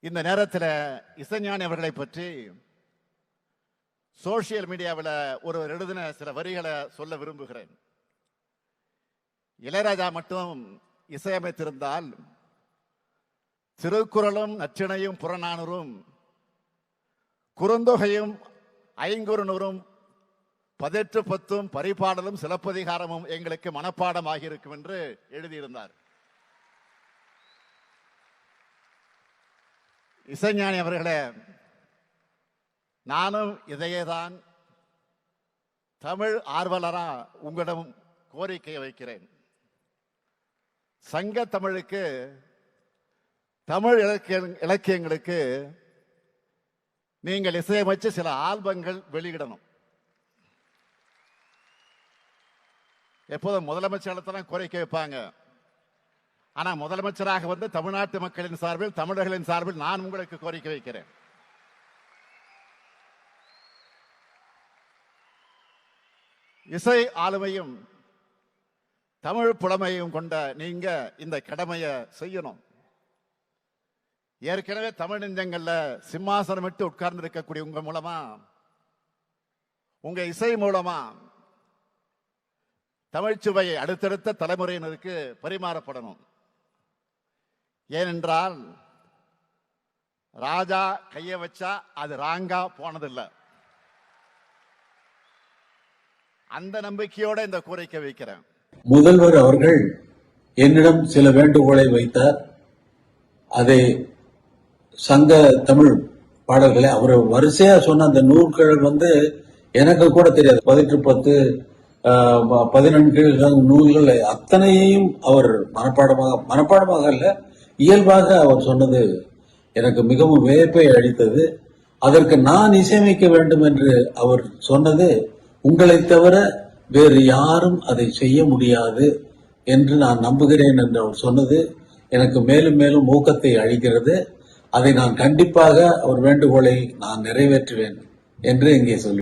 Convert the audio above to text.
இந்த நேரத்தில் இசைஞானி அவர்களை பற்றி சோசியல் மீடியாவில் ஒருவர் எழுதின சில வரிகளை சொல்ல விரும்புகிறேன். இளையராஜா மட்டும் இசையமைத்திருந்தால் திருக்குறளும் நற்றிணையும் புறநானூறும் குறுந்தொகையும் ஐங்குறுநூறும் 18 பரிபாடலும் சிலப்பதிகாரமும் எங்களுக்கு மனப்பாடமாகியிருக்கும் என்று எழுதியிருந்தார். இசைஞானி அவர்களே, நானும் இதையேதான் தமிழ் ஆர்வலரா உங்களிடம் கோரிக்கையை வைக்கிறேன். சங்க தமிழுக்கு, தமிழ் இலக்கியங்களுக்கு நீங்கள் இசையமைச்சு சில ஆல்பங்கள் வெளியிடணும். எப்போதும் முதலமைச்சர் கோரிக்கை வைப்பாங்க. ஆனா முதலமைச்சராக வந்து தமிழ்நாட்டு மக்களின் சார்பில், தமிழர்களின் சார்பில் நான் உங்களுக்கு கோரிக்கை வைக்கிறேன். இசை ஆளுமையும் தமிழ் புலமையும் கொண்ட நீங்க இந்த கடமையை செய்யணும். ஏற்கனவே தமிழ் நெஞ்சங்கள்ல சிம்மாசனம் விட்டு உட்கார்ந்து இருக்கக்கூடிய உங்க மூலமா, உங்க இசை மூலமா தமிழ்ச்சுவையை அடுத்தடுத்த தலைமுறையினருக்கு பரிமாறப்படணும். ஏனென்றால் ராஜா கைய வச்சா அது ராங்கா போனதில்லை. அந்த நம்பிக்கையோட இந்த கோரிக்கை வைக்கிறேன். முதல்வர் அவர்கள் என்னிடம் சில வேண்டுகோளை வைத்தார். அதை சங்க தமிழ் பாடல்களை அவர் வரிசையா சொன்ன அந்த நூல்கள் வந்து எனக்கு கூட தெரியாது. 18 17 நூல்கள் அத்தனையும் அவர் மனப்பாடமாக அல்ல, இயல்பாக அவர் சொன்னது எனக்கு மிகவும் வியப்பை அளித்தது. அதற்கு நான் இசையமைக்க வேண்டும் என்று அவர் சொன்னது, உங்களை தவிர வேறு யாரும் அதை செய்ய முடியாது என்று நான் நம்புகிறேன் என்று அவர் சொன்னது எனக்கு மேலும் மேலும் ஊக்கத்தை அளிக்கிறது. அதை நான் கண்டிப்பாக அவர் வேண்டுகோளை நான் நிறைவேற்றுவேன் என்று இங்கே சொல்லுவேன்.